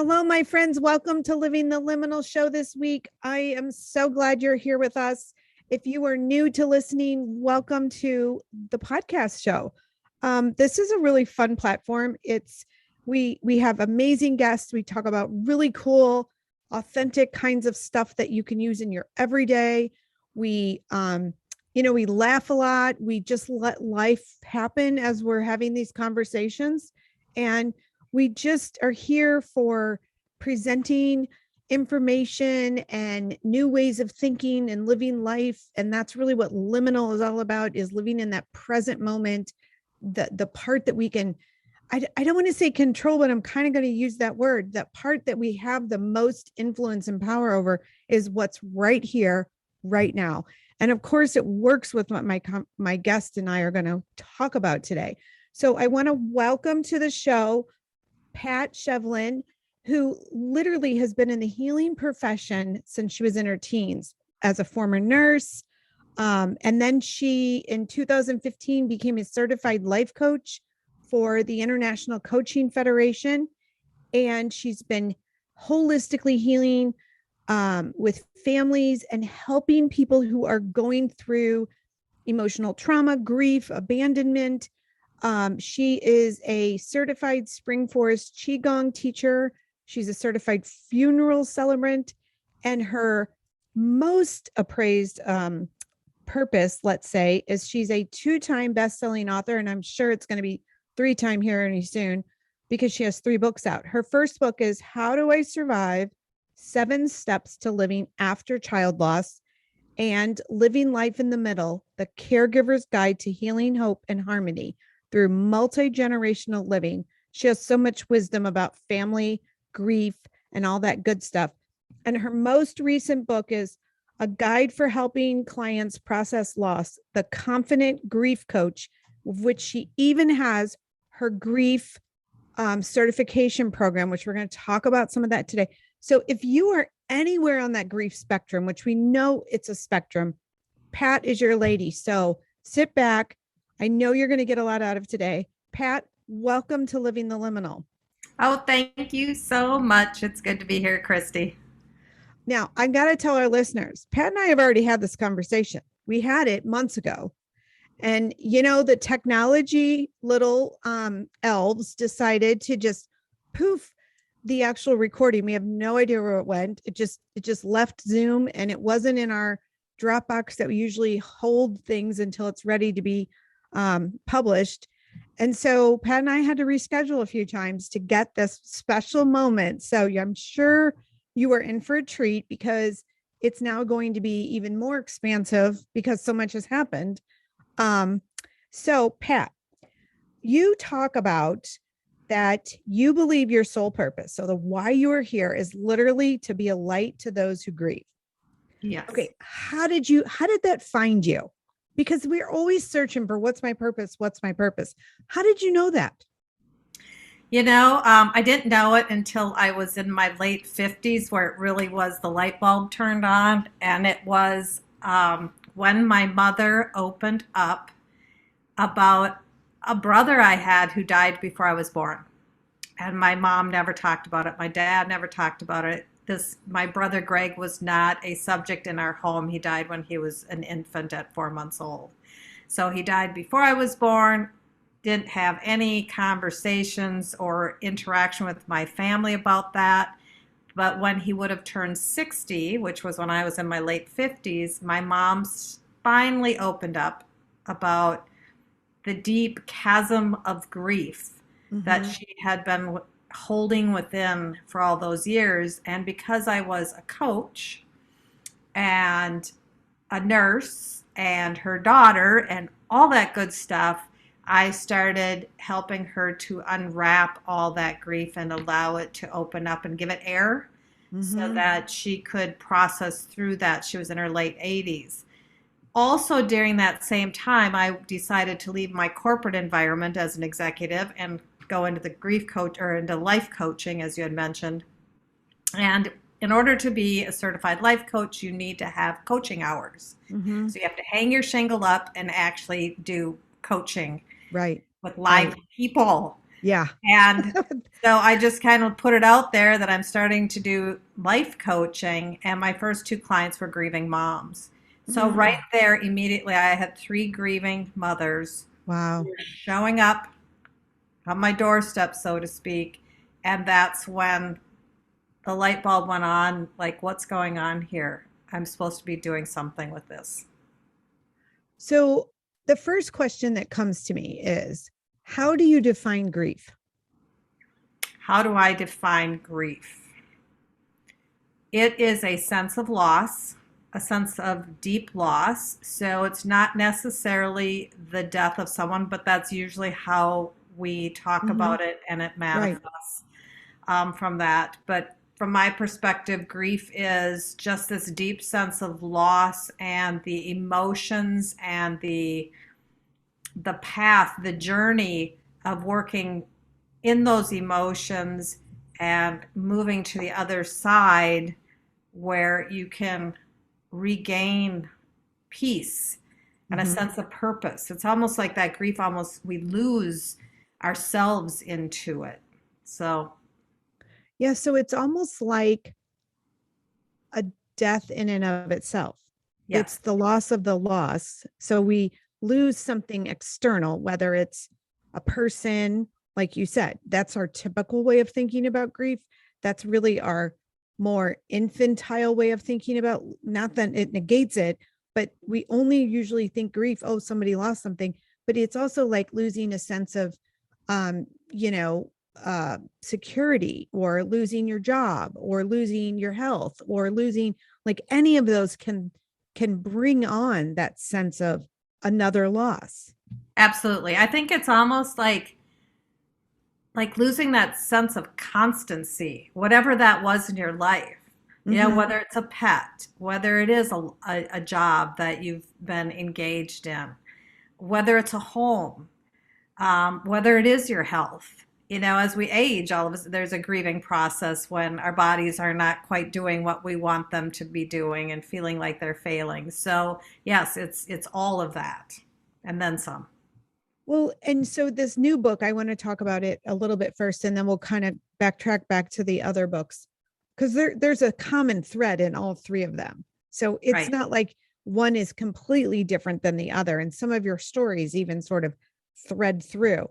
Hello, my friends. Welcome to Living the Liminal Show this week. I am so glad you're here with us. If you are new to listening, welcome to the podcast show. This is a really fun platform. We have amazing guests. We talk about really cool, authentic kinds of stuff that you can use in your everyday. We laugh a lot. We just let life happen as we're having these conversations, and we just are here for presenting information and new ways of thinking and living life. And that's really what liminal is all about, is living in that present moment, the part that we can, I don't want to say control, but I'm kind of going to use that word. That part that we have the most influence and power over is what's right here, right now. And of course, it works with what my guest and I are going to talk about today. So I want to welcome to the show Pat Sheveland, who literally has been in the healing profession since she was in her teens as a former nurse. And then she, in 2015, became a certified life coach for the International Coaching Federation. And she's been holistically healing with families and helping people who are going through emotional trauma, grief, abandonment. She is a certified Spring Forest Qigong teacher. She's a certified funeral celebrant, and her most appraised purpose, let's say, is she's a 2-time best-selling author, and I'm sure it's going to be 3-time here any soon because she has 3 books out. Her first book is How Do I Survive? 7 Steps to Living After Child Loss, and Living Life in the Middle, The Caregiver's Guide to Healing, Hope, and Harmony through multi-generational living. She has so much wisdom about family, grief, and all that good stuff. And her most recent book is A Guide for Helping Clients Process Loss, The Confident Grief Coach, of which she even has her grief certification program, which we're going to talk about some of that today. So if you are anywhere on that grief spectrum, which we know it's a spectrum, Pat is your lady. So sit back. I know you're going to get a lot out of today. Pat, welcome to Living the Liminal. Oh, thank you so much. It's good to be here, Christy. Now, I got to tell our listeners, Pat and I have already had this conversation. We had it months ago. And, the technology little elves decided to just poof the actual recording. We have no idea where it went. It just left Zoom, and it wasn't in our Dropbox that we usually hold things until it's ready to be published. And so Pat and I had to reschedule a few times to get this special moment. So I'm sure you are in for a treat because it's now going to be even more expansive because so much has happened. So Pat, you talk about that you believe your soul purpose. So the why you are here is literally to be a light to those who grieve. Yes. Okay. How did that find you? Because we're always searching for what's my purpose? What's my purpose? How did you know that? I didn't know it until I was in my late 50s where it really was the light bulb turned on. And it was when my mother opened up about a brother I had who died before I was born. And my mom never talked about it. My dad never talked about it. My brother Greg was not a subject in our home. He died when he was an infant at 4 months old. So he died before I was born. Didn't have any conversations or interaction with my family about that. But when he would have turned 60, which was when I was in my late 50s, my mom finally opened up about the deep chasm of grief that she had been holding within for all those years. And because I was a coach and a nurse and her daughter and all that good stuff, I started helping her to unwrap all that grief and allow it to open up and give it air so that she could process through that. She was in her late 80s. Also, during that same time, I decided to leave my corporate environment as an executive and go into the grief coach or into life coaching, as you had mentioned. And in order to be a certified life coach, you need to have coaching hours. So you have to hang your shingle up and actually do coaching Right. with live people. Yeah. And so I just kind of put it out there that I'm starting to do life coaching, and my first two clients were grieving moms. So right Mm, there, immediately, I had three grieving mothers wow. showing up on my doorstep, so to speak. And that's when the light bulb went on, like, what's going on here? I'm supposed to be doing something with this. So the first question that comes to me is, how do you define grief? How do I define grief? It is a sense of loss, a sense of deep loss. So it's not necessarily the death of someone, but that's usually how we talk Hmm. about it, and it Right. manifests from that. But from my perspective, grief is just this deep sense of loss, and the emotions and the path, the journey of working in those emotions and moving to the other side where you can regain peace and a Hmm. sense of purpose. It's almost like that grief, almost we lose ourselves into it. So, Yeah. So it's almost like a death in and of itself. It's yes, the loss of the loss. So we lose something external, whether it's a person, like you said, that's our typical way of thinking about grief. That's really our more infantile way of thinking about, not that it negates it, but we only usually think grief, oh, somebody lost something. But it's also like losing a sense of, um, you know, security, or losing your job, or losing your health, or losing, like, any of those can bring on that sense of another loss. absolutely. I think it's almost like losing that sense of constancy, whatever that was in your life. You know, Mm-hmm. whether it's a pet, whether it is a job that you've been engaged in, whether it's a home, whether it is your health. You know, as we age, all of us, there's a grieving process when our bodies are not quite doing what we want them to be doing and feeling like they're failing. So yes, it's all of that and then some. Well, and so this new book, I want to talk about it a little bit first, and then we'll kind of backtrack back to the other books, because there's a common thread in all three of them. So it's Right. not like one is completely different than the other. And some of your stories even sort of thread through.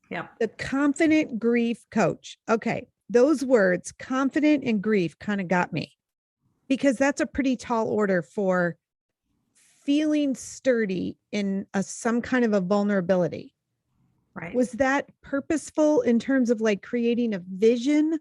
Yep. The confident grief coach. Okay. Those words, confident and grief, kind of got me, because that's a pretty tall order for feeling sturdy in some kind of a vulnerability. Right. Was that purposeful in terms of like creating a vision?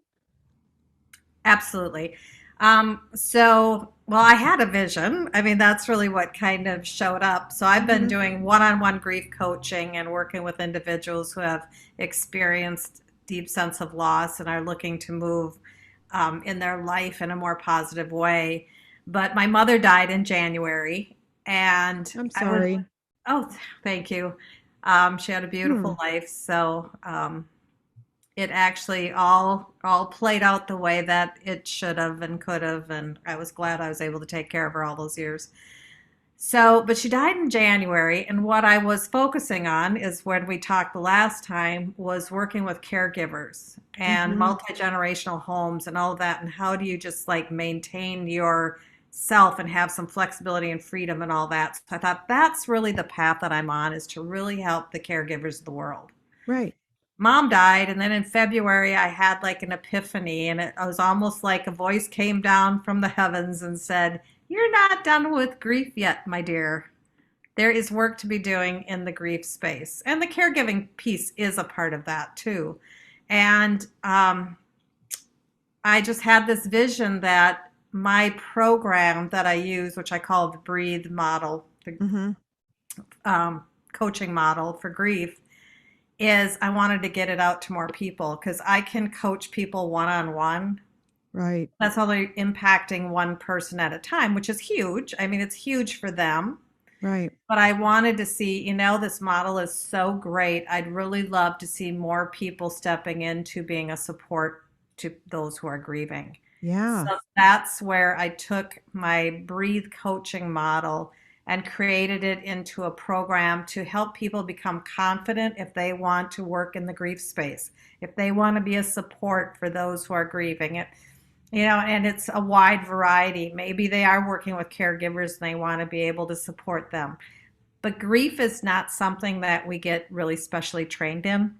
Absolutely. Well, I had a vision. I mean, that's really what kind of showed up. So I've been Mm-hmm. doing one-on-one grief coaching and working with individuals who have experienced deep sense of loss and are looking to move in their life in a more positive way. But my mother died in January, and I'm I was, sorry. oh, thank you. She had a Hmm. beautiful life. So, it actually all played out the way that it should have and could have, and I was glad I was able to take care of her all those years. So, but she died in January, and what I was focusing on is when we talked the last time was working with caregivers and Mm-hmm. multi-generational homes and all of that, and how do you just like maintain yourself and have some flexibility and freedom and all that. So I thought that's really the path that I'm on, is to really help the caregivers of the world. Right. Mom died, and then in February I had like an epiphany, and it was almost like a voice came down from the heavens and said, "You're not done with grief yet, my dear. There is work to be doing in the grief space." And the caregiving piece is a part of that too. And I just had this vision that my program that I use, which I call the Breathe model, the Mm-hmm. um, coaching model for grief, is I wanted to get it out to more people because I can coach people one on one. Right. That's only impacting one person at a time, which is huge. I mean, it's huge for them. Right. But I wanted to see, this model is so great. I'd really love to see more people stepping into being a support to those who are grieving. Yeah. So that's where I took my Breathe coaching model and created it into a program to help people become confident if they want to work in the grief space, if they want to be a support for those who are grieving it. And it's a wide variety. Maybe they are working with caregivers and they want to be able to support them. But grief is not something that we get really specially trained in.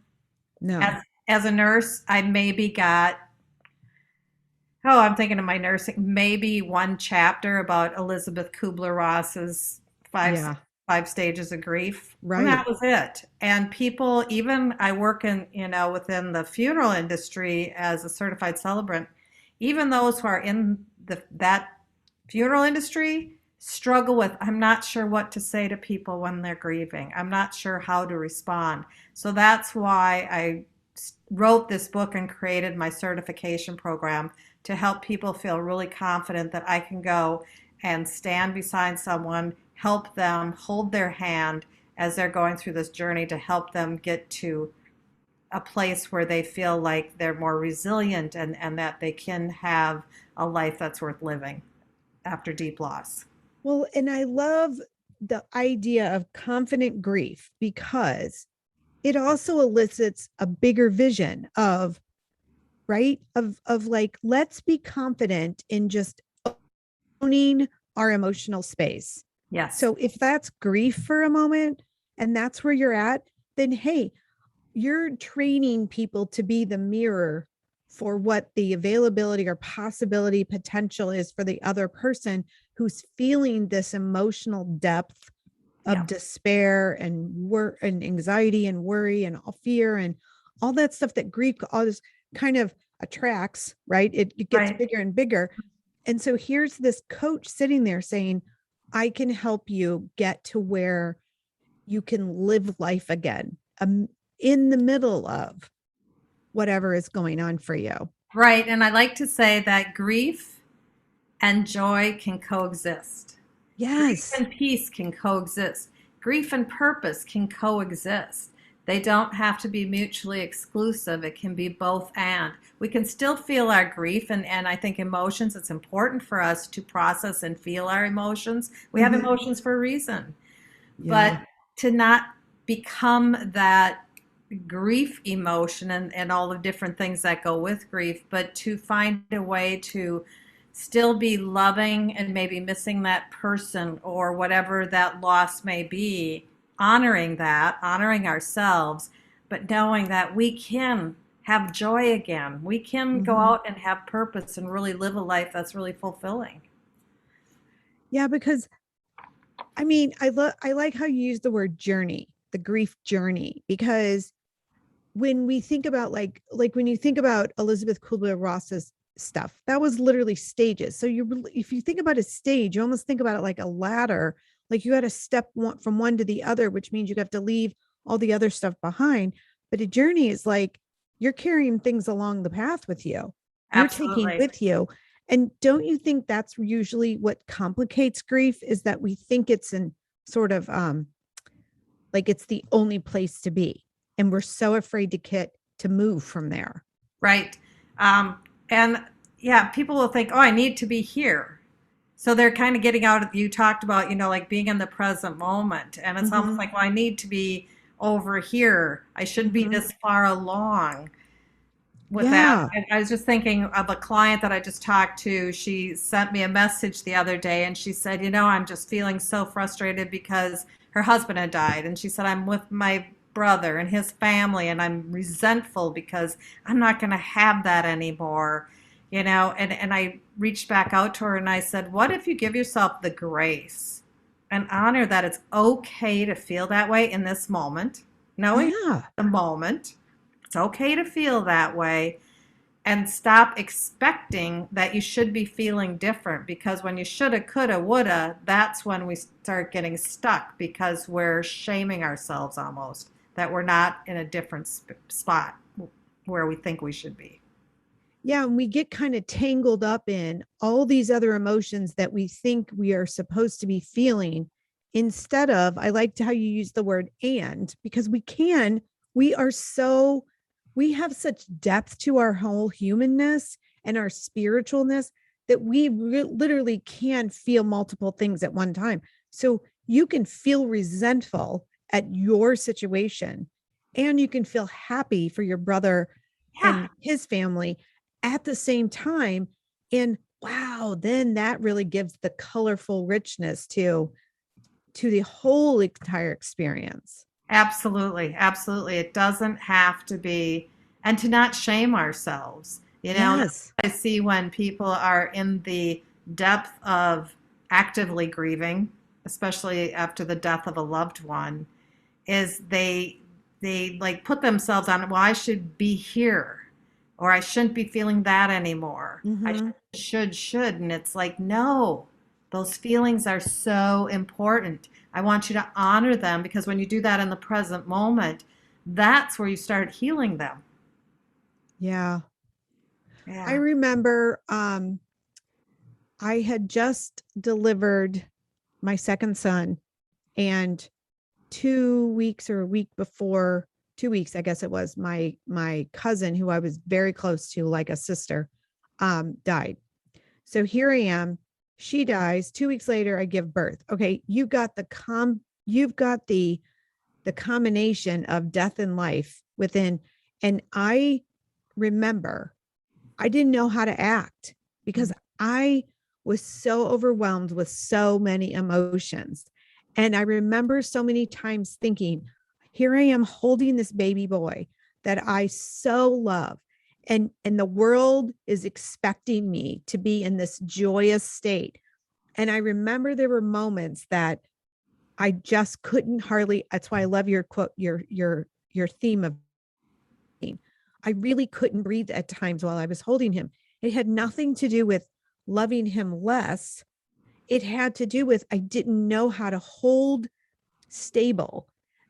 No. As a nurse, I maybe got, I'm thinking of my nursing, maybe one chapter about Elizabeth Kubler-Ross's Yeah. five stages of grief. And Right. that was it. And people, even I work in, within the funeral industry as a certified celebrant, even those who are in that funeral industry struggle with, I'm not sure what to say to people when they're grieving. I'm not sure how to respond. So that's why I wrote this book and created my certification program to help people feel really confident that I can go and stand beside someone, help them, hold their hand as they're going through this journey to help them get to a place where they feel like they're more resilient and that they can have a life that's worth living after deep loss. Well, and I love the idea of confident grief because it also elicits a bigger vision of, right? Of like, let's be confident in just owning our emotional space. Yes. So if that's grief for a moment and that's where you're at, then hey, you're training people to be the mirror for what the availability or possibility potential is for the other person who's feeling this emotional depth of despair and work and anxiety and worry and fear and all that stuff that grief all this kind of attracts, right? It gets bigger and bigger. And so here's this coach sitting there saying, I can help you get to where you can live life again in the middle of whatever is going on for you. Right. And I like to say that grief and joy can coexist. Yes. Grief and peace can coexist. Grief and purpose can coexist. They don't have to be mutually exclusive. It can be both and. We can still feel our grief and I think emotions, it's important for us to process and feel our emotions. We have emotions for a reason. Yeah. But to not become that grief emotion and all the different things that go with grief, but to find a way to still be loving and maybe missing that person or whatever that loss may be, honoring that, honoring ourselves, but knowing that we can have joy again. We can go out and have purpose and really live a life that's really fulfilling. Yeah, because I mean, I like how you use the word journey, the grief journey, because when we think about like when you think about Elizabeth Kubler-Ross's stuff, that was literally stages. So if you think about a stage, you almost think about it like a ladder, like you had to step from one to the other, which means you have to leave all the other stuff behind. But a journey is like you're carrying things along the path with you. You're taking with you. And don't you think that's usually what complicates grief is that we think it's in sort of like it's the only place to be. And we're so afraid to move from there. Right. And yeah, people will think, oh, I need to be here. So they're kind of getting out of, you talked about, like being in the present moment. And it's almost like, well, I need to be over here. I shouldn't be this far along with that. And I was just thinking of a client that I just talked to. She sent me a message the other day and she said, I'm just feeling so frustrated because her husband had died. And she said, I'm with my brother and his family and I'm resentful because I'm not going to have that anymore, and I reached back out to her and I said, what if you give yourself the grace and honor that it's okay to feel that way in this moment, knowing the moment, it's okay to feel that way, and stop expecting that you should be feeling different, because when you shoulda, coulda, woulda, that's when we start getting stuck because we're shaming ourselves almost that we're not in a different spot where we think we should be. Yeah, and we get kind of tangled up in all these other emotions that we think we are supposed to be feeling instead of, I liked how you use the word and, because we have such depth to our whole humanness and our spiritualness that we literally can feel multiple things at one time. So you can feel resentful at your situation and you can feel happy for your brother Yeah, and his family at the same time. And wow, then that really gives the colorful richness to the whole entire experience. absolutely. Absolutely. It doesn't have to be, and to not shame ourselves. Yes. I see when people are in the depth of actively grieving, especially after the death of a loved one, is they like put themselves on, well, I should be here, or I shouldn't be feeling that anymore. I Mm-hmm. should. And it's like, no, those feelings are so important. I want you to honor them, because when you do that in the present moment, that's where you start healing them. Yeah. I Yeah. remember I had just delivered my second son, and 2 weeks or a week before, 2 weeks, I guess it was, my cousin, who I was very close to, like a sister, died. So here I am. She dies. 2 weeks later, I give birth. Okay, you've got the combination of death and life within. And I remember I didn't know how to act because I was so overwhelmed with so many emotions. And I remember so many times thinking, here I am holding this baby boy that I so love. And the world is expecting me to be in this joyous state. And I remember there were moments that I just couldn't hardly. That's why I love your quote, your theme of, I really couldn't breathe at times while I was holding him. It had nothing to do with loving him less. It had to do with I didn't know how to hold stable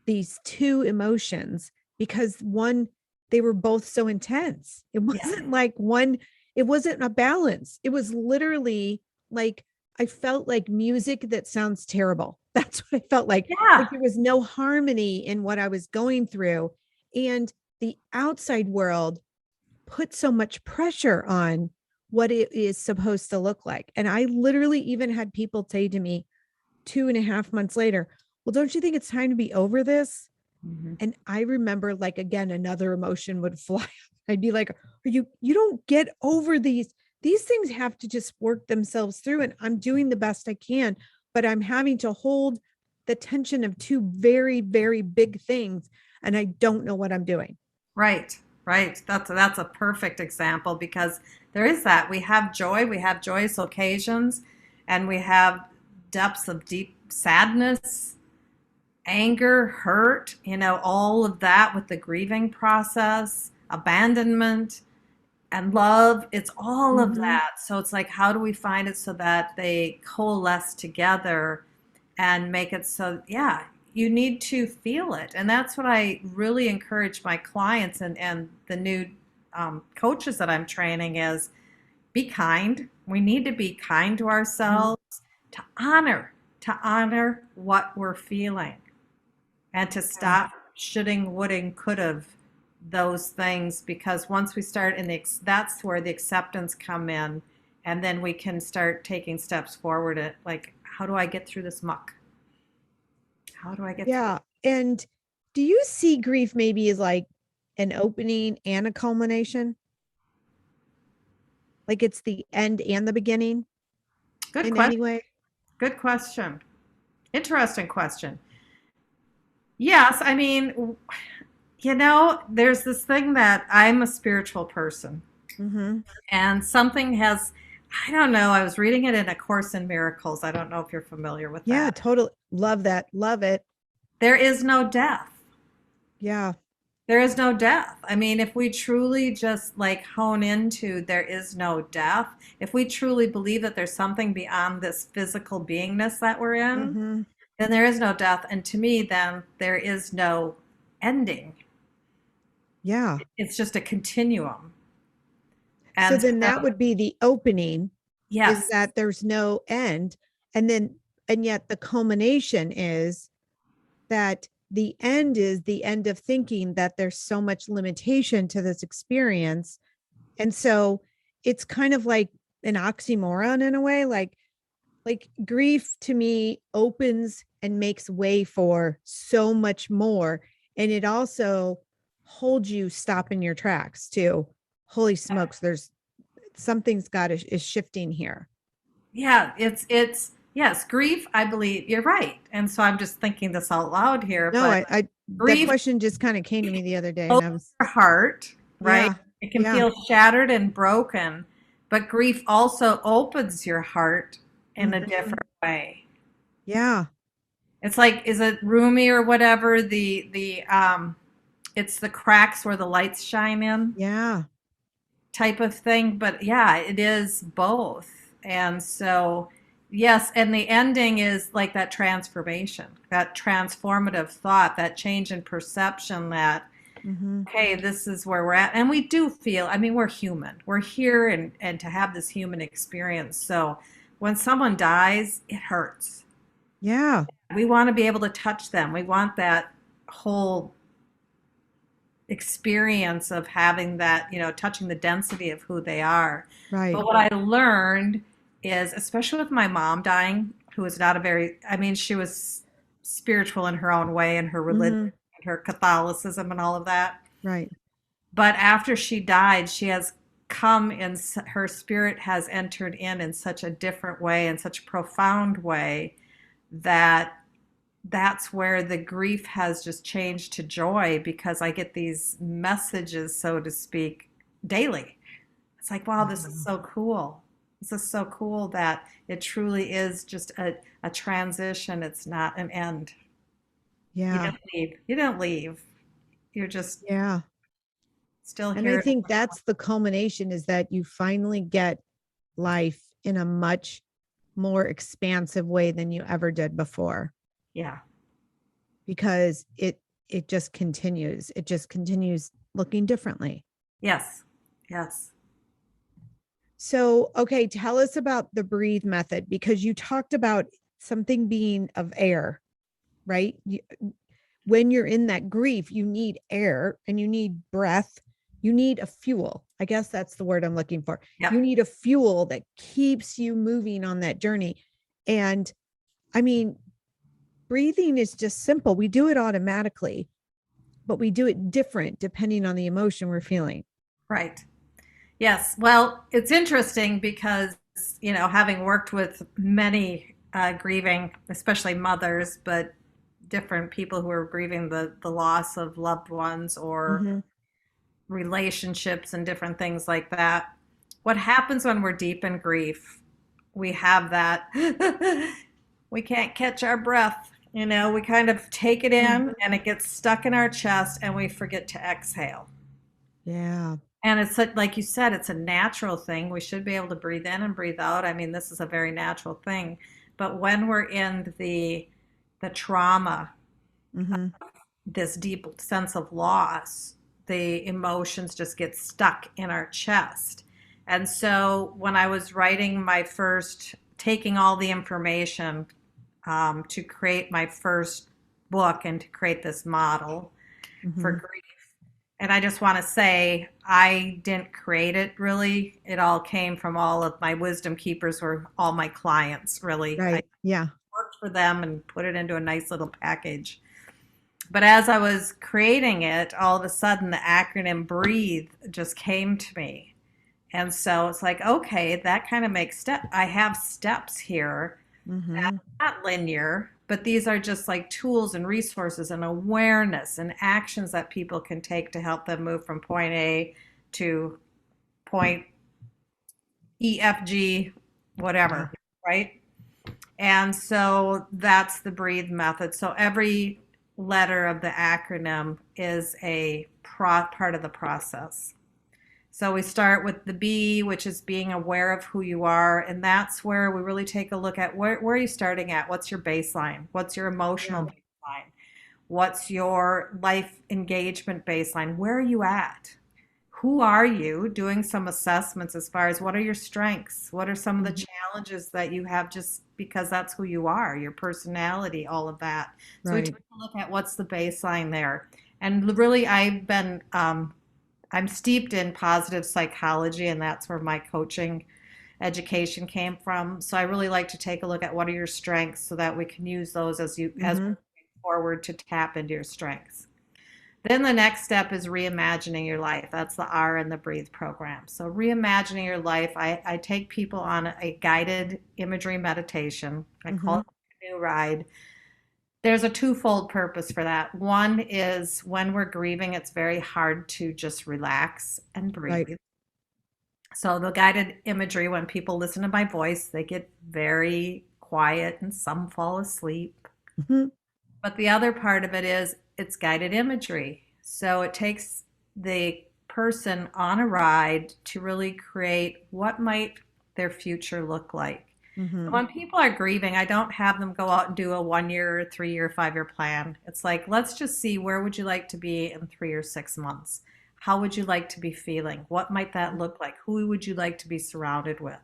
these two emotions, because one, they were both so intense. It Yeah. wasn't like one, it wasn't a balance. It was literally like I felt like music that sounds terrible. That's what I felt like Yeah. there was no harmony in what I was going through. And the outside world put so much pressure on what it is supposed to look like. And I literally even had people say to me 2.5 months later, well, don't you think it's time to be over this? Mhm. And I remember, like, again, another emotion would fly. I'd be like, are you don't get over these things have to just work themselves through. And I'm doing the best I can, but I'm having to hold the tension of two very, very big things. And I don't know what I'm doing. Right, right. That's a perfect example, because there is that. We have joy, we have joyous occasions, and we have depths of deep sadness, anger, hurt, all of that with the grieving process, abandonment, and love. It's all of Mm-hmm. that. So it's like, how do we find it so that they coalesce together and make it so, yeah, you need to feel it. And that's what I really encourage my clients and the new coaches that I'm training is, be kind. We need to be kind to Mm-hmm. ourselves, to honor, to honor what we're feeling, and to Yeah. stop shoulding, woulding, could've, those things, because once we start in that's where the acceptance come in, and then we can start taking steps forward at, like, how do I get through this muck? How do I get through? Yeah. And do you see grief maybe as like an opening and a culmination? Like it's the end and the beginning Good in question. any way? Good question. Interesting question. Yes, I mean, there's this thing that I'm a spiritual person, Mm-hmm. and something has, I don't know, I was reading it in A Course in Miracles. I don't know if you're familiar with Yeah, that. totally. Love that. Love it. There is no death. Yeah. There is no death. I mean, if we truly just like hone into there is no death, if we truly believe that there's something beyond this physical beingness that we're in, Mm-hmm. then there is no death. And to me, then there is no ending. Yeah. It's just a continuum. So And then so, that would be the opening, is yes, that there's no end. And then, and yet the culmination is that the end is the end of thinking that there's so much limitation to this experience. And so it's kind of like an oxymoron in a way. Like like grief to me opens and makes way for so much more. And it also holds you stop in your tracks too. Holy smokes, there's something's got to is shifting here. Yeah, it's yes, grief, I believe you're right. And so I'm just thinking this out loud here, No, but I that grief question just kind of came to me the other day and opens I was, your heart, right? yeah, It can yeah. feel shattered and broken, but grief also opens your heart in a Mhm. different way. Yeah, It's like, is it Rumi or whatever? It's the cracks where the lights shine in yeah, type of thing. But yeah, it is both. And so, yes, and the ending is like that transformation, that transformative thought, that change in perception that, hmm, okay, this is where we're at. And we do feel, I mean, we're human. We're here and to have this human experience. So when someone dies, it hurts. yeah, We want to be able to touch them. We want that whole experience of having that, touching the density of who they are. right. But what I learned is, especially with my mom dying, who was not a very, I mean, she was spiritual in her own way and her religion, Hmm, and her Catholicism and all of that. right. But after she died, she has come in, her spirit has entered in such a different way, in such a profound way that that's where the grief has just changed to joy because I get these messages, so to speak, daily. It's like, wow, this is Wow. so cool. This is so cool that it truly is just a transition. It's not an end. You Yeah, don't leave. You don't leave. You're just yeah. still And I here. think that's the culmination is that you finally get life in a much more expansive way than you ever did before Yeah. because it just continues. It just continues looking differently. Yes. Yes. So, okay, tell us about the breathe method because you talked about something being of air, right? When you're in that grief, you need air and you need breath. You need a fuel. I guess that's the word I'm looking for. You Yep. need a fuel that keeps you moving on that journey. And I mean, breathing is just simple. We do it automatically, but we do it different depending on the emotion we're feeling. Right. Yes. Well, it's interesting because, having worked with many grieving, especially mothers, but different people who are grieving the loss of loved ones or Mm-hmm. relationships and different things like that. What happens when we're deep in grief? We have that, we can't catch our breath. We kind of take it in and it gets stuck in our chest and we forget to exhale. Yeah. And it's like you said, it's a natural thing. We should be able to breathe in and breathe out. I mean, this is a very natural thing. But when we're in the trauma, Mm-hmm. this deep sense of loss, the emotions just get stuck in our chest. And so when I was writing my first, taking all the information to create my first book and to create this model for Mm-hmm. grief, and I just want to say, I didn't create it really. It all came from all of my wisdom keepers, or all my clients, really. I Right. Yeah. worked for them and put it into a nice little package. But as I was creating it, all of a sudden the acronym BREATHE just came to me. And so it's like, okay, that kind of makes step. I have steps here, Mm-hmm. not linear, but these are just like tools and resources and awareness and actions that people can take to help them move from point A to point EFG, Yeah. whatever, right? And so that's the breathe method. So every letter of the acronym is a part of the process. So we start with the B, which is being aware of who you are. And that's where we really take a look at where are you starting at? What's your baseline? What's your Yeah. emotional baseline? What's your life engagement baseline? Where are you at? Who are you? Doing some assessments as far as what are your strengths? What are some of the Mhm. challenges that you have just because that's who you are, your personality, all of that. So we take Right. a look at what's the baseline there. And really, I'm steeped in positive psychology, and that's where my coaching education came from. So I really like to take a look at what are your strengths so that we can use those as we're Mm-hmm. moving forward to tap into your strengths. Then the next step is reimagining your life. That's the R in the Breathe program. So reimagining your life, I take people on a guided imagery meditation. I call Mm-hmm. it a new ride. There's a twofold purpose for that. One is when we're grieving, it's very hard to just relax and Right. breathe. So the guided imagery, when people listen to my voice, they get very quiet and some fall asleep. Mm-hmm. But the other part of it is it's guided imagery. So it takes the person on a ride to really create what might their future look like. Mm-hmm. When people are grieving, I don't have them go out and do a 1 year, 3 year, 5 year plan. It's like, let's just see, where would you like to be in 3 or 6 months? How would you like to be feeling? What might that look like? Who would you like to be surrounded with?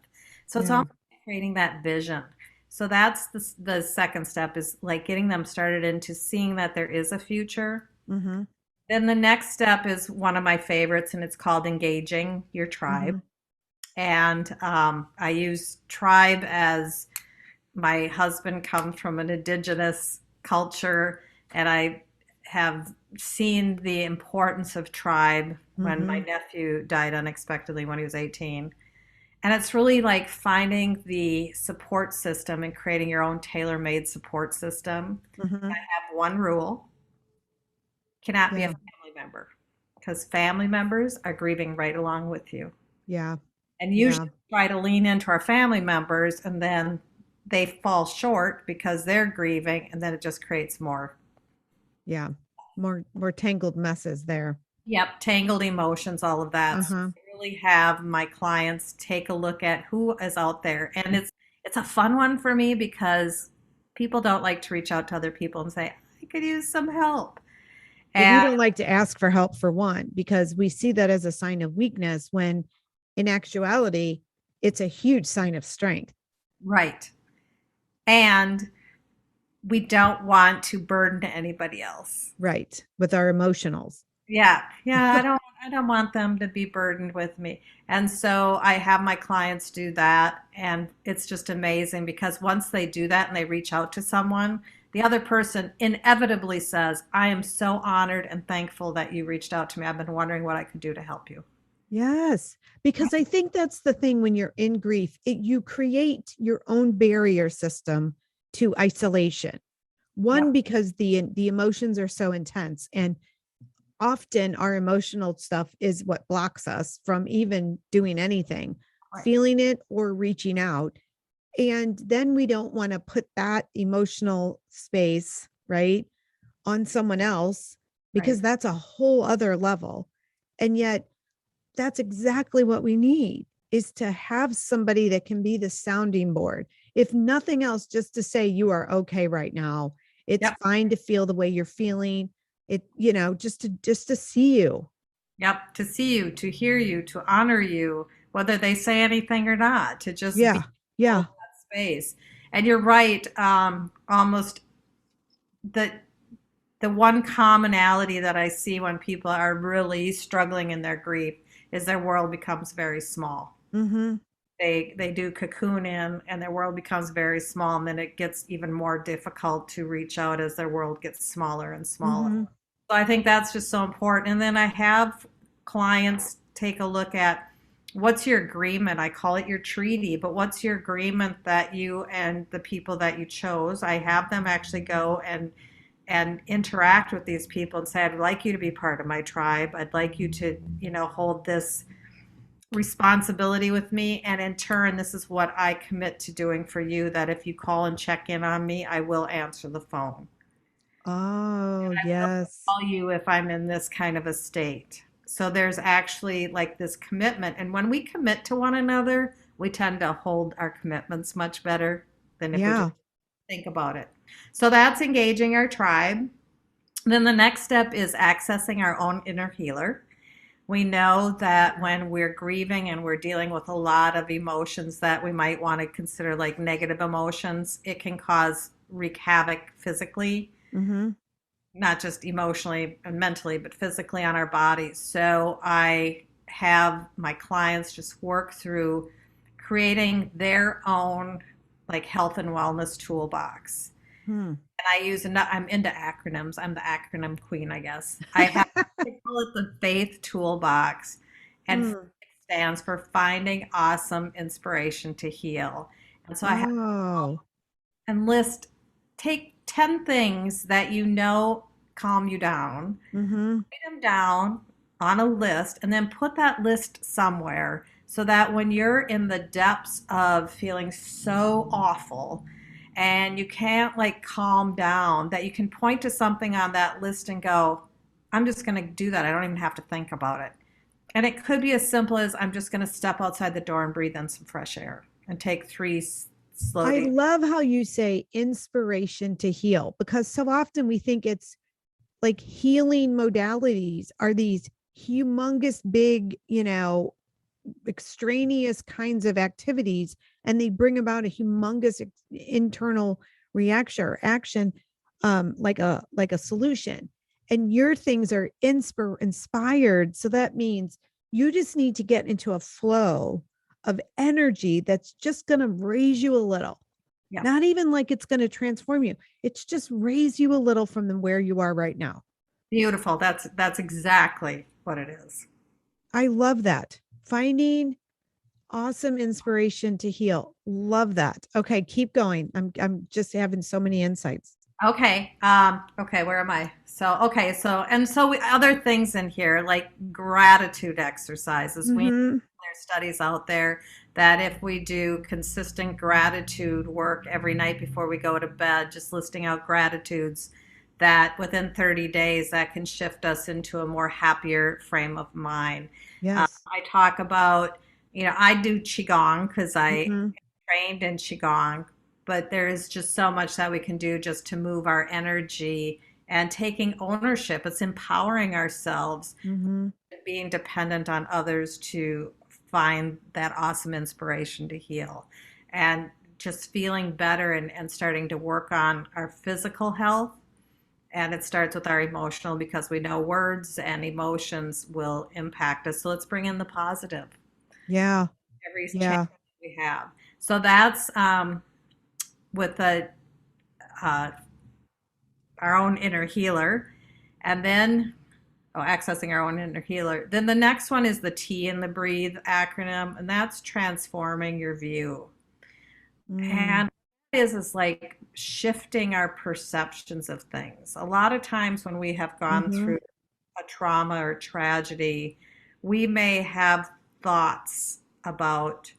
So it's Yeah. almost creating that vision. So that's the second step, is like getting them started into seeing that there is a future. Mm-hmm. Then the next step is one of my favorites, and it's called engaging your tribe. Mm-hmm. And I use tribe as my husband comes from an indigenous culture, and I have seen the importance of tribe when my Mm-hmm. nephew died unexpectedly when he was 18. And it's really like finding the support system and creating your own tailor-made support system. Mm-hmm. I have one rule: cannot be a Yeah. family member, because family members are grieving right along with you. Yeah. And Yeah. usually we try to lean into our family members, and then they fall short because they're grieving, and then it just creates more, Yeah. More tangled messes there. yep, tangled emotions, all of that. So Uh-huh. I really have my clients take a look at who is out there. And it's a fun one for me because people don't like to reach out to other people and say, I could use some help. Well, we And don't like to ask for help for one, because we see that as a sign of weakness when in actuality, it's a huge sign of strength. right. And we don't want to burden anybody else. Right. With our emotionals. Yeah, yeah, I don't want them to be burdened with me. And so I have my clients do that, and it's just amazing because once they do that and they reach out to someone, the other person inevitably says, I am so honored and thankful that you reached out to me. I've been wondering what I could do to help you. Yes. Because I think that's the thing when you're in grief, you create your own barrier system to isolation. One, Yep, because the emotions are so intense, and often our emotional stuff is what blocks us from even doing anything, right, feeling it or reaching out. And then we don't want to put that emotional space, right, on someone else, right. because that's a whole other level. And yet that's exactly what we need, is to have somebody that can be the sounding board. If nothing else, just to say you are okay right now. It's Yep, fine to feel the way you're feeling. Just to see you. yep. To see you, to hear you, to honor you, whether they say anything or not, to just be Yeah. hold Yeah. that space. And you're right, almost the the one commonality that I see when people are really struggling in their grief is their world becomes very small. Mm-hmm. They do cocoon in, and their world becomes very small, and then it gets even more difficult to reach out as their world gets smaller and smaller. Mm-hmm. So I think that's just so important. And then I have clients take a look at, what's your agreement? I call it your treaty, but what's your agreement that you and the people that you chose? I have them actually go and interact with these people and say, I'd like you to be part of my tribe. I'd like you to, hold this responsibility with me. And in turn, this is what I commit to doing for you, that if you call and check in on me, I will answer the phone. Oh, I will yes. call you if I'm in this kind of a state. So there's actually like this commitment. And when we commit to one another, we tend to hold our commitments much better than if we just Yeah. think about it. So that's engaging our tribe. Then the next step is accessing our own inner healer. We know that when we're grieving and we're dealing with a lot of emotions that we might want to consider like negative emotions, it can wreak havoc physically, Mm-hmm. not just emotionally and mentally, but physically on our bodies. So I have my clients just work through creating their own like health and wellness toolbox. Hmm. And I'm into acronyms. I'm the acronym queen, I guess. I call it the Faith Toolbox, and faith Hmm. stands for Finding Awesome Inspiration to Heal. And so I have Oh. and list take 10 things that you know calm you down, Mm-hmm. write them down on a list, and then put that list somewhere so that when you're in the depths of feeling so awful and you can't like calm down, that you can point to something on that list and go, I'm just going to do that. I don't even have to think about it. And it could be as simple as I'm just going to step outside the door and breathe in some fresh air and take three slow I deep. love how you say inspiration to heal, because so often we think it's like healing modalities are these humongous, big, extraneous kinds of activities, and they bring about a humongous internal reaction or action, like a solution. And your things are inspired, so that means you just need to get into a flow of energy that's just going to raise you a little. Yeah. Not even like it's going to transform you, it's just raise you a little from where you are right now. Beautiful. That's exactly what it is. I love that. Finding awesome inspiration to heal. Love that. Okay, keep going. I'm just having so many insights. Okay. Okay, where am I? Other things in here like gratitude exercises. Mm-hmm. There's studies out there that if we do consistent gratitude work every night before we go to bed, just listing out gratitudes, that within 30 days that can shift us into a more happier frame of mind. Yes. I talk about, I do qigong because I Mm-hmm. trained in qigong, but there is just so much that we can do just to move our energy and taking ownership. It's empowering ourselves, Mm-hmm. being dependent on others to find that awesome inspiration to heal, and just feeling better and starting to work on our physical health. And it starts with our emotional, because we know words and emotions will impact us. So let's bring in the positive Yeah. every chance Yeah. we have. So that's with uh, our own inner healer. And then, accessing our own inner healer. Then the next one is the T in the Breathe acronym, and that's transforming your view. Mm. And what it is like shifting our perceptions of things. A lot of times when we have gone Mm-hmm. through a trauma or tragedy, we may have thoughts about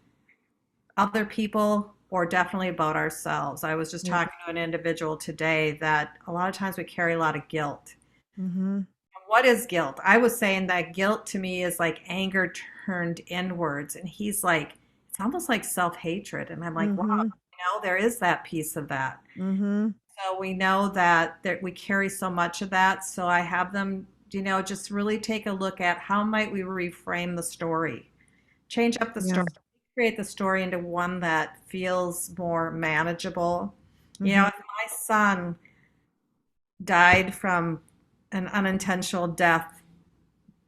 other people or definitely about ourselves. I was just Yeah. talking to an individual today that a lot of times we carry a lot of guilt. Mm-hmm. What is guilt? I was saying that guilt to me is like anger turned inwards. And he's like, it's almost like self hatred. And I'm like, wow, Mm-hmm. there is that piece of that. Mm-hmm. So we know that we carry so much of that. So I have them, just really take a look at how might we reframe the story, change up the story, Yeah. create the story into one that feels more manageable. Mm-hmm. If my son died from an unintentional death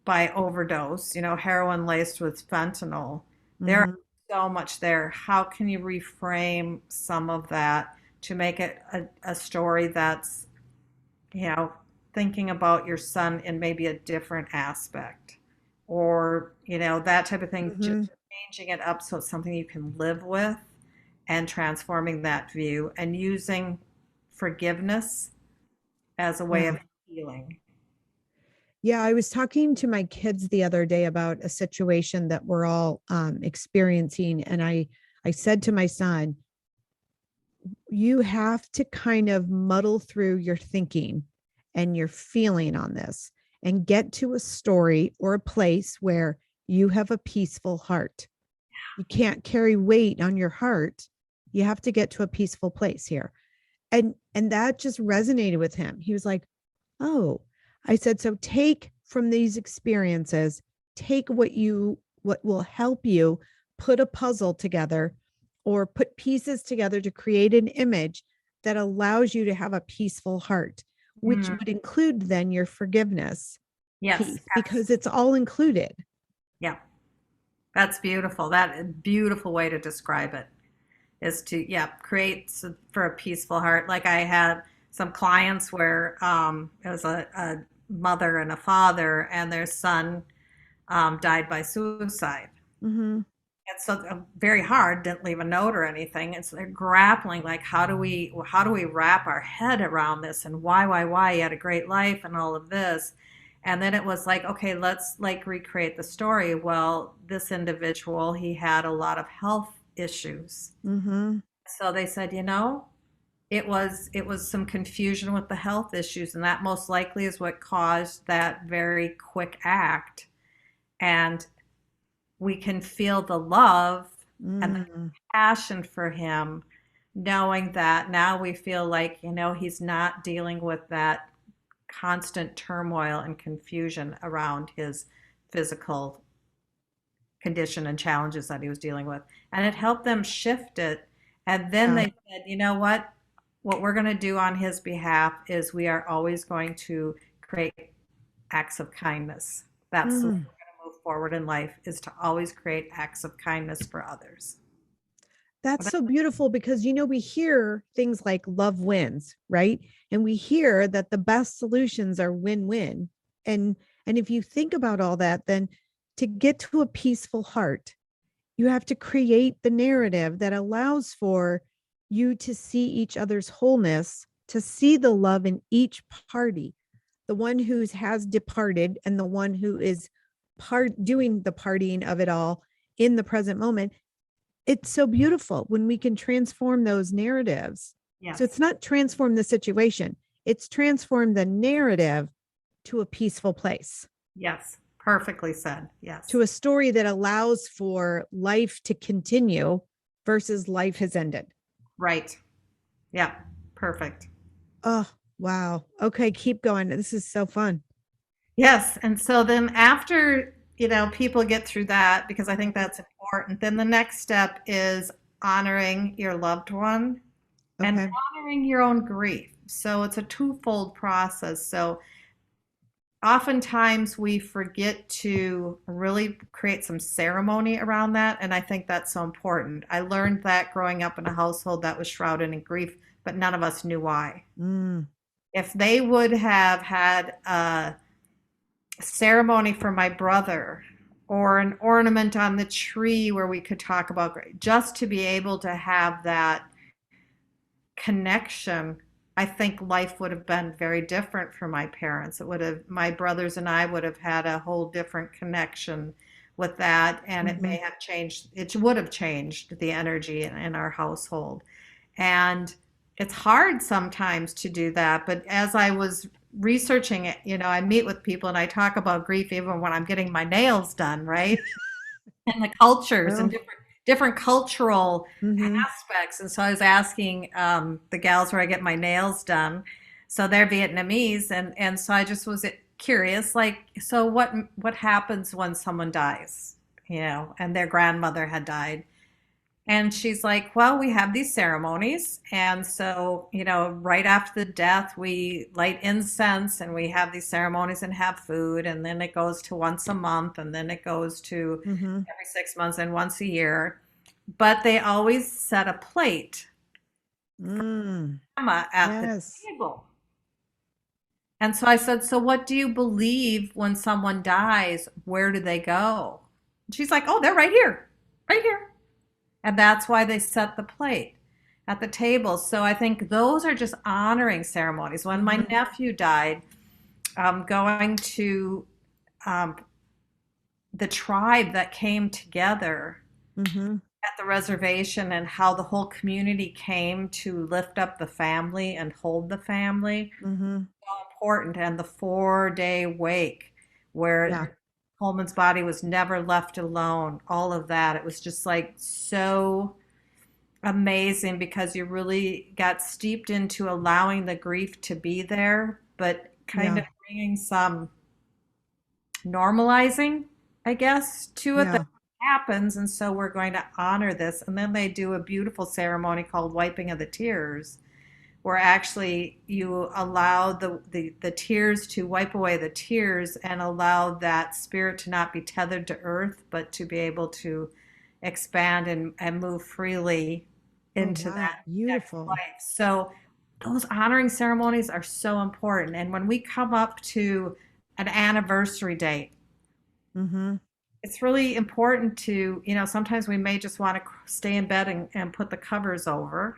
by overdose, heroin laced with fentanyl, there are Mm-hmm. so much there. How can you reframe some of that to make it a story that's, you know, thinking about your son in maybe a different aspect, or, that type of thing, just Mm-hmm. changing it up so it's something you can live with, and transforming that view and using forgiveness as a way Yeah. of healing. Yeah, I was talking to my kids the other day about a situation that we're all experiencing, and I said to my son, "You have to kind of muddle through your thinking and your feeling on this, and get to a story or a place where you have a peaceful heart. You can't carry weight on your heart. You have to get to a peaceful place here." And that just resonated with him. He was like, "Oh," I said, "So take from these experiences, take what will help you put a puzzle together or put pieces together to create an image that allows you to have a peaceful heart, which Mm, would include then your forgiveness yes, piece, because it's all included." yeah, That's beautiful. That a beautiful way to describe it is to, yeah, create for a peaceful heart. Like I had some clients where it was a mother and a father, and their son died by suicide. Mm-hmm. And so very hard, didn't leave a note or anything. And so they're grappling like, how do we wrap our head around this, and why he had a great life and all of this. And then it was like, okay, let's like recreate the story. Well, this individual, he had a lot of health issues. Mm-hmm. So they said, it was some confusion with the health issues, and that most likely is what caused that very quick act. And we can feel the love and the Mm. passion for him, knowing that now we feel like, he's not dealing with that constant turmoil and confusion around his physical condition and challenges that he was dealing with. And it helped them shift it. And then Yeah. they said, you know what? What we're going to do on his behalf is we are always going to create acts of kindness. That's the way Mm. we're going to move forward in life, is to always create acts of kindness for others. That's so beautiful because, we hear things like love wins, right? And we hear that the best solutions are win-win. And if you think about all that, then to get to a peaceful heart, you have to create the narrative that allows for you to see each other's wholeness, to see the love in each party, the one who has departed and the one who is doing the partying of it all in the present moment. It's so beautiful when we can transform those narratives. So it's Yes. not transform the situation, it's transform the narrative to a peaceful place, Yes. Perfectly said. to Yes. a story that allows for life to continue versus life has ended. Right. Yeah. Perfect. Oh, wow. Okay, keep going. This is so fun. Yes. And so then after, people get through that, because I think that's important, then the next step is honoring your loved one and Okay. honoring your own grief. So it's a twofold process. So oftentimes we forget to really create some ceremony around that. And I think that's so important. I learned that growing up in a household that was shrouded in grief, but none of us knew why. Mm. If they would have had a ceremony for my brother, or an ornament on the tree where we could talk about just to be able to have that connection, I think life would have been very different for my parents. My brothers and I would have had a whole different connection with that, and it Hmm. may have changed, it would have changed the energy in our household. And it's hard sometimes to do that, but as I was researching it, I meet with people and I talk about grief even when I'm getting my nails done, right? And the cultures and Well, different cultural hmm. aspects. And so I was asking the gals where I get my nails done. So they're Vietnamese, and so I just was curious, like, so what happens when someone dies, and their grandmother had died. And she's like, well, we have these ceremonies. And so, right after the death, we light incense and we have these ceremonies and have food. And then it goes to once a month. And then it goes to Hmm. every 6 months and once a year. But they always set a plate Mm. at the Yes. table. And so I said, so what do you believe when someone dies? Where do they go? And she's like, oh, they're right here, right here. And that's why they set the plate at the table. So I think those are just honoring ceremonies. When my Hmm. nephew died, going to um, the tribe that came together Hmm. at the reservation, and how the whole community came to lift up the family and hold the family, Hmm. so important. And the 4-day wake Yeah. where Coleman's body was never left alone, all of that. It was just like so amazing, because you really got steeped into allowing the grief to be there, but kind Yeah. of bringing some normalizing, I guess, to it, that Yeah. happens. And so we're going to honor this. And then they do a beautiful ceremony called Wiping of the Tears, where actually you allow the tears to wipe away the tears and allow that spirit to not be tethered to earth, but to be able to expand and move freely Oh, into wow. that next Beautiful. life. So those honoring ceremonies are so important. And when we come up to an anniversary date, Mm-hmm. it's really important to, sometimes we may just want to stay in bed and put the covers over.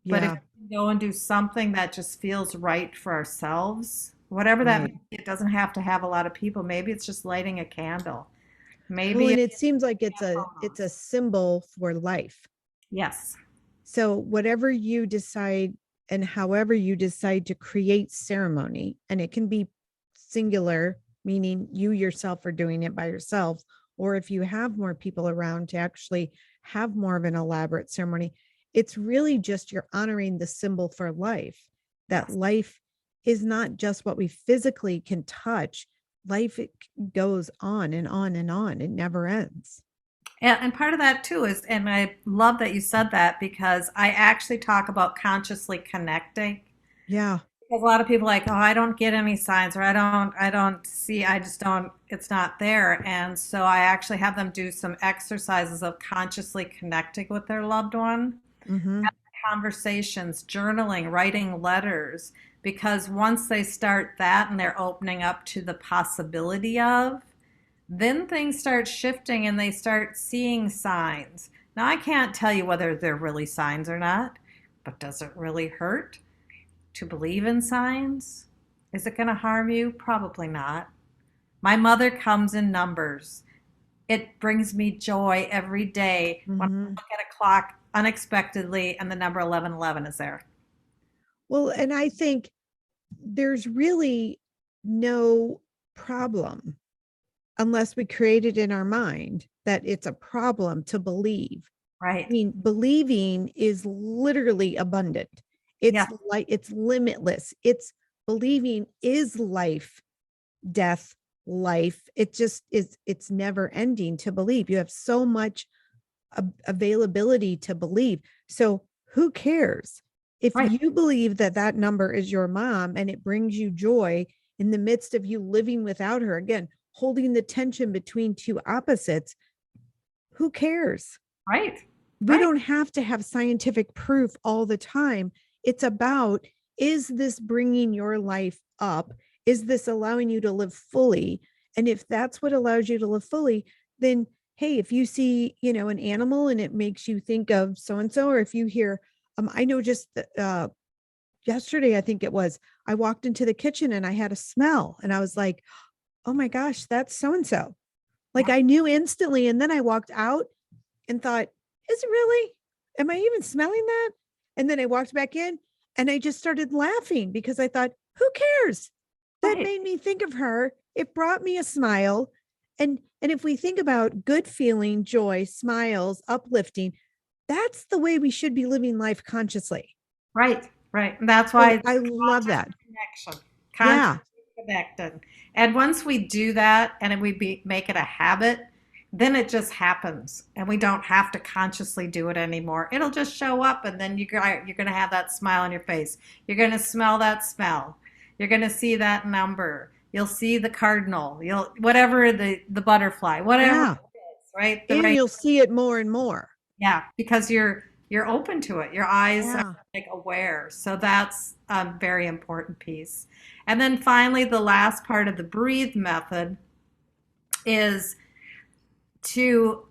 But if Yeah. we go and do something that just feels right for ourselves, whatever that may Right. be, it doesn't have to have a lot of people. Maybe it's just lighting a candle. Well, Maybe and it's it seems like it's a photos. symbol for life. Yes. So whatever you decide and however you decide to create ceremony, and it can be singular, meaning you yourself are doing it by yourself, or if you have more people around to actually have more of an elaborate ceremony, it's really just you're honoring the symbol for life, that Yes. life is not just what we physically can touch. Life it goes on and on and on. It never ends. And part of that too is, and I love that you said that because I actually talk about consciously connecting. Yeah. Because a lot of people are like, oh, I don't get any signs, or I don't see, I just don't, it's not there. And so I actually have them do some exercises of consciously connecting with their loved one, Mm-hmm. conversations, journaling, writing letters, because once they start that and they're opening up to the possibility of, then things start shifting and they start seeing signs. Now, I can't tell you whether they're really signs or not, but does it really hurt to believe in signs? Is it going to harm you? Probably not. My mother comes in numbers. It brings me joy every day when I Mm-hmm. look at a clock unexpectedly and the number 1111 is there. Well, and I think there's really no problem unless we create it in our mind that it's a problem to believe. I Right. mean, believing is literally abundant. It's Yeah. like it's limitless. It's believing is life, death, life. It just is, it's never ending to believe. You have so much availability to believe. So who cares? If Right. you believe that that number is your mom and it brings you joy in the midst of you living without her, again, holding the tension between two opposites, who cares? Right. We Right. don't have to have scientific proof all the time. It's about, is this bringing your life up? Is this allowing you to live fully? And if that's what allows you to live fully, then hey, if you see, an animal and it makes you think of so and so, or if you hear, I know just yesterday, I think it was, I walked into the kitchen and I had a smell and I was like, oh my gosh, that's so and so. Like Yeah. I knew instantly. And then I walked out and thought, is it really? Am I even smelling that? And then I walked back in and I just started laughing because I thought, who cares? That Right. made me think of her. It brought me a smile. And if we think about good feeling, joy, smiles, uplifting, that's the way we should be living life consciously. Right. Right. And that's why So it's I love conscious that. connection, Yeah. consciously connected. And once we do that and make it a habit, then it just happens and we don't have to consciously do it anymore. It'll just show up and then you're going to have that smile on your face. You're going to smell that smell. You're going to see that number. You'll see the cardinal. You'll whatever the butterfly, whatever Yeah. it is, right? The And right. you'll see it more and more. Yeah, because you're open to it. Your eyes are Yeah. like aware. So that's a very important piece. And then finally, the last part of the breathe method is to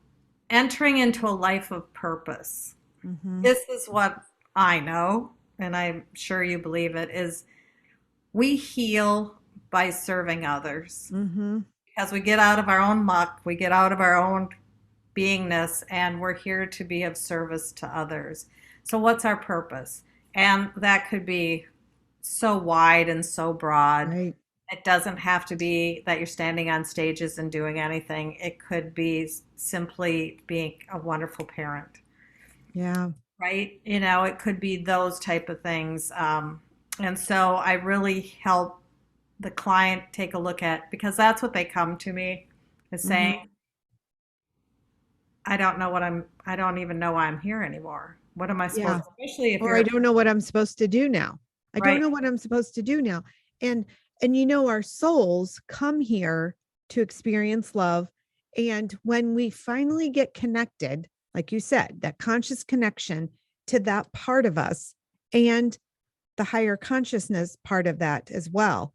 entering into a life of purpose. Mm-hmm. This is what I know, and I'm sure you believe it, is we heal by serving others. Mm-hmm. Because we get out of our own muck, we get out of our own beingness, and we're here to be of service to others. So, what's our purpose? And that could be so wide and so broad. Right. It doesn't have to be that you're standing on stages and doing anything. It could be simply being a wonderful parent, Yeah. right? It could be those type of things. And so I really help the client take a look at, because that's what they come to me is Mm-hmm. saying, I don't even know why I'm here anymore. What am I Yeah. supposed, especially if Or I you're don't know what I'm supposed to do now. I don't right. know what I'm supposed to do now. And our souls come here to experience love. And when we finally get connected, like you said, that conscious connection to that part of us and the higher consciousness part of that as well,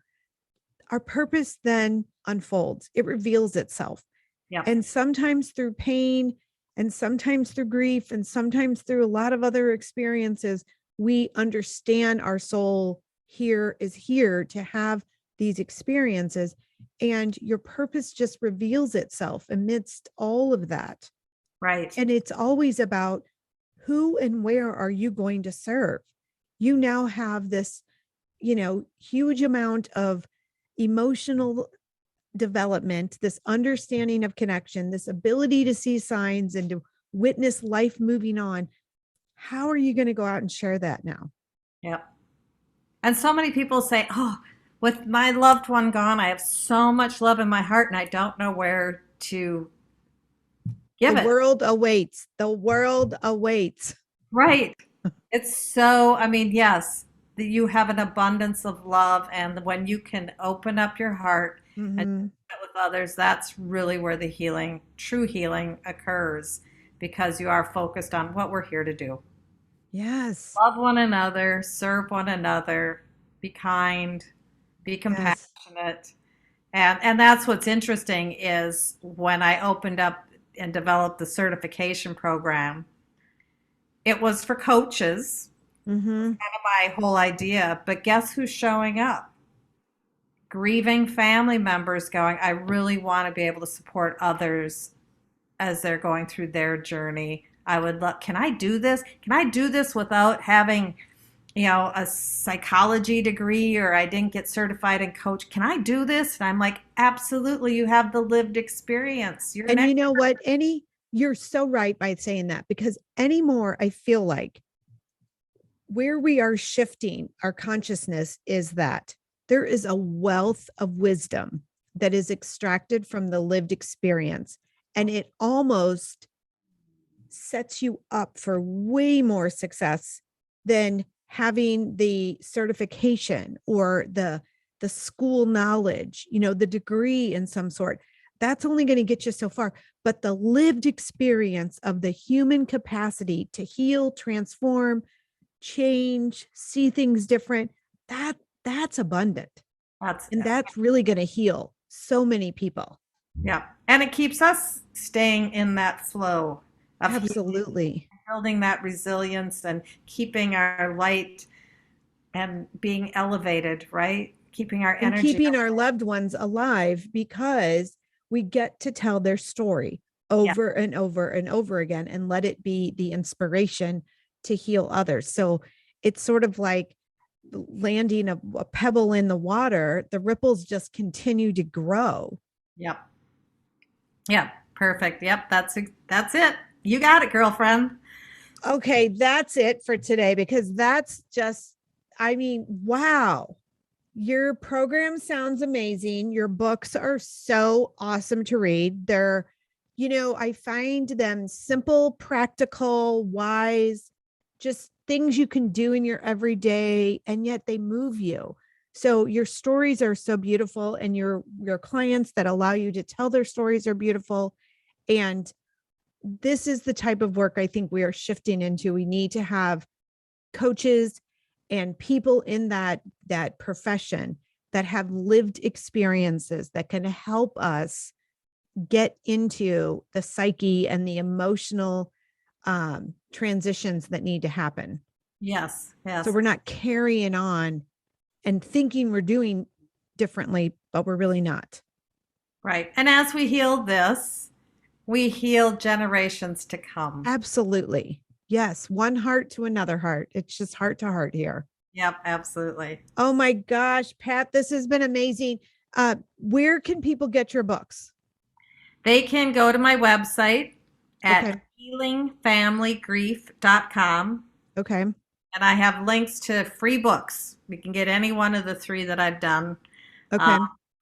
our purpose then unfolds. It reveals itself. Yep. And sometimes through pain, and sometimes through grief, and sometimes through a lot of other experiences, we understand our soul here is here to have these experiences. And your purpose just reveals itself amidst all of that. Right. And it's always about who and where are you going to serve? You now have this, huge amount of emotional development, this understanding of connection, this ability to see signs and to witness life moving on. How are you going to go out and share that now? Yep. And so many people say, "Oh, with my loved one gone, I have so much love in my heart and I don't know where to The give it." world awaits. The world awaits. Right. It's so, I mean, yes, you have an abundance of love, and when you can open up your heart and Mm-hmm. share it with others, that's really where the healing, true healing occurs because you are focused on what we're here to do. Yes. Love one another, serve one another, be kind, be Yes. compassionate. And that's what's interesting is when I opened up and developed the certification program, it was for coaches, Mm-hmm. kind of my whole idea. But guess who's showing up? Grieving family members going, I really want to be able to support others as they're going through their journey. I would look, can I do this? Can I do this without having, a psychology degree or I didn't get certified in coach? Can I do this? And I'm like, absolutely. You have the lived experience. You're an And you expert. know what? You're so right by saying that, because anymore, I feel like where we are shifting our consciousness is that there is a wealth of wisdom that is extracted from the lived experience. And it almost sets you up for way more success than having the certification or the school knowledge, the degree in some sort. That's only going to get you so far. But the lived experience of the human capacity to heal, transform, change, see things different, that's abundant. That's, And that's really going to heal so many people. yeah. And it keeps us staying in that flow of healing, Absolutely. building that resilience and keeping our light and being elevated, right? Keeping our And energy. keeping our loved ones alive, because we get to tell their story Yeah. over and over and over again and let it be the inspiration to heal others. So it's sort of like landing a pebble in the water, the ripples just continue to grow. Yep. Yep. Perfect. Yep. That's it. You got it, girlfriend. Okay, that's it for today, because that's just, I mean, wow. Your program sounds amazing. Your books are so awesome to read. I find them simple, practical, wise, just things you can do in your everyday, and yet they move you. So your stories are so beautiful, and your clients that allow you to tell their stories are beautiful. And this is the type of work I think we are shifting into. We need to have coaches and people in that profession that have lived experiences that can help us get into the psyche and the emotional transitions that need to happen. Yes. So Yes. we're not carrying on and thinking we're doing differently, but we're really not. Right. And as we heal this, we heal generations to come. Absolutely. Yes. One heart to another heart. It's just heart to heart here. Yep. Absolutely. Oh my gosh, Pat, this has been amazing. Where can people get your books? They can go to my website at Okay. healingfamilygrief.com. Okay. And I have links to free books. You can get any one of the three that I've done uh, Okay.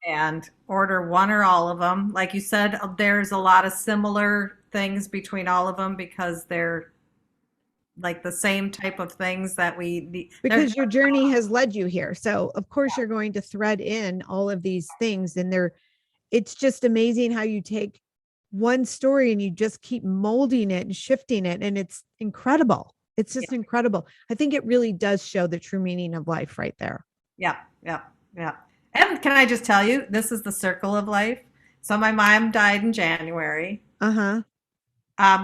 and order one or all of them. Like you said, there's a lot of similar things between all of them because they're like the same type of things that we need. Because your journey has led you here. So of course you're going to thread in all of these things, and it's just amazing how you take one story and you just keep molding it and shifting it. And it's incredible. It's just incredible. I think it really does show the true meaning of life right there. Yeah, yeah, yeah. And can I just tell you, this is the circle of life. So my mom died in January. Uh-huh.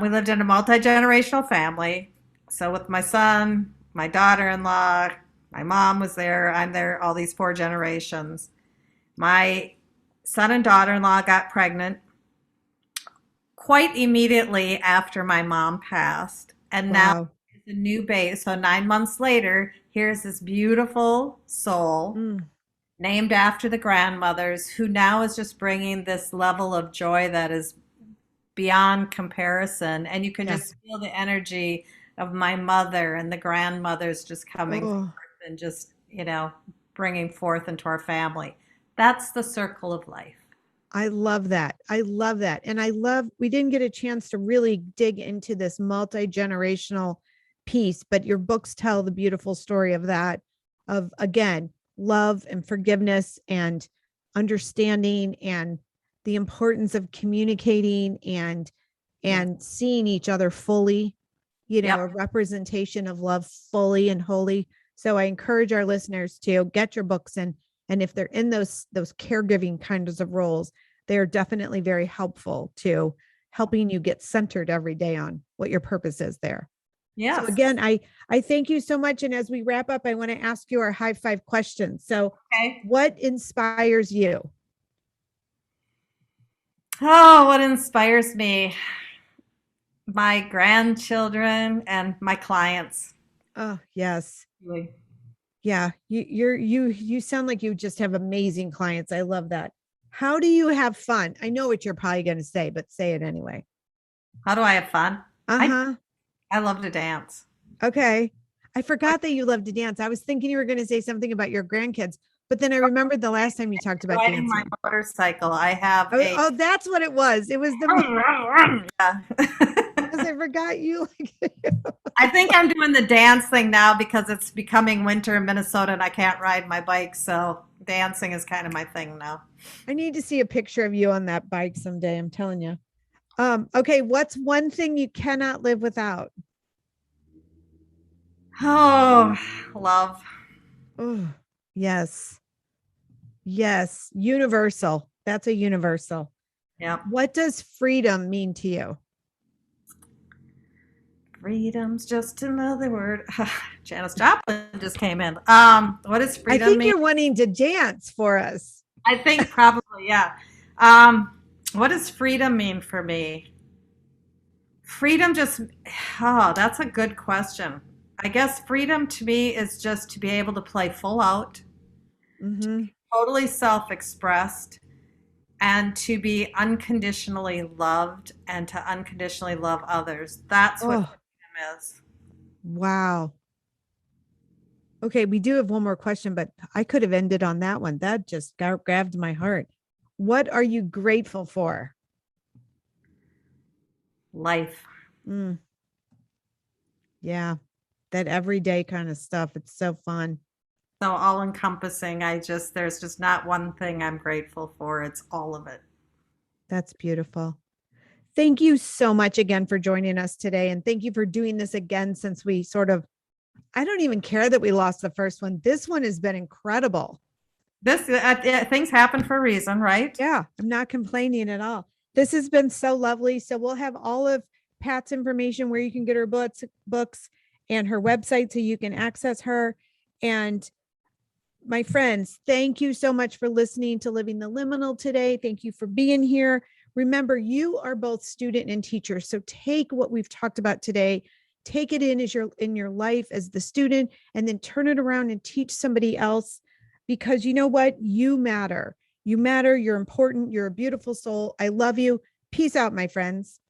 We lived in a multi-generational family. So with my son, my daughter-in-law, my mom was there, I'm there, all these four generations. My son and daughter-in-law got pregnant quite immediately after my mom passed. And now Wow. it's a new baby. So 9 months later, here's this beautiful soul Mm, named after the grandmothers who now is just bringing this level of joy that is beyond comparison. And you can yeah. just feel the energy of my mother and the grandmothers just coming forth Oh, and just, bringing forth into our family. That's the circle of life. I love that. I love that. And we didn't get a chance to really dig into this multi-generational piece, but your books tell the beautiful story of that, of again, love and forgiveness and understanding and the importance of communicating Yeah. and seeing each other fully, a Yep. representation of love fully and wholly. So I encourage our listeners to get your books, and if they're in those caregiving kinds of roles, they're definitely very helpful to helping you get centered every day on what your purpose is there. So Yes. again, I thank you so much. And as we wrap up, I want to ask you our high five questions. So Okay. what inspires you? Oh, what inspires me? My grandchildren and my clients. Oh, yes. Really. Yeah. You sound like you just have amazing clients. I love that. How do you have fun? I know what you're probably going to say, but say it anyway. How do I have fun? I Uh-huh. I love to dance. Okay. I forgot that you love to dance. I was thinking you were going to say something about your grandkids, but then I remembered the last time you talked about Riding my dancing. motorcycle. I have Oh, a oh, that's what it was. It was yeah. because I forgot you. I think I'm doing the dance thing now because it's becoming winter in Minnesota and I can't ride my bike, so dancing is kind of my thing now. I need to see a picture of you on that bike someday. I'm telling you. Okay. What's one thing you cannot live without? Oh, love. Oh, yes. Yes. Universal. That's a universal. Yep. What does freedom mean to you? Freedom's just another word. Janis Joplin just came in. What does I freedom think mean? you're wanting to dance for us. I think probably, yeah. Um, what does freedom mean for me? Freedom just, oh, that's a good question. I guess freedom to me is just to be able to play full out, Mm-hmm. totally self expressed, and to be unconditionally loved and to unconditionally love others. That's what Oh, freedom is. wow. Okay, we do have one more question, but I could have ended on that one. That just grabbed my heart. What are you grateful for? Life. Mm, yeah, that everyday kind of stuff. It's so fun. So all encompassing. There's just not one thing I'm grateful for. It's all of it. That's beautiful. Thank you so much again for joining us today. And thank you for doing this again since we sort of, I don't even care that we lost the first one. This one has been incredible. Things happen for a reason, right? Yeah, I'm not complaining at all. This has been so lovely. So we'll have all of Pat's information where you can get her books and her website so you can access her. And my friends, thank you so much for listening to Living the Liminal today. Thank you for being here. Remember, you are both student and teacher. So take what we've talked about today, take it in your life as the student, and then turn it around and teach somebody else, because you know what? You matter. You matter. You're important. You're a beautiful soul. I love you. Peace out, my friends.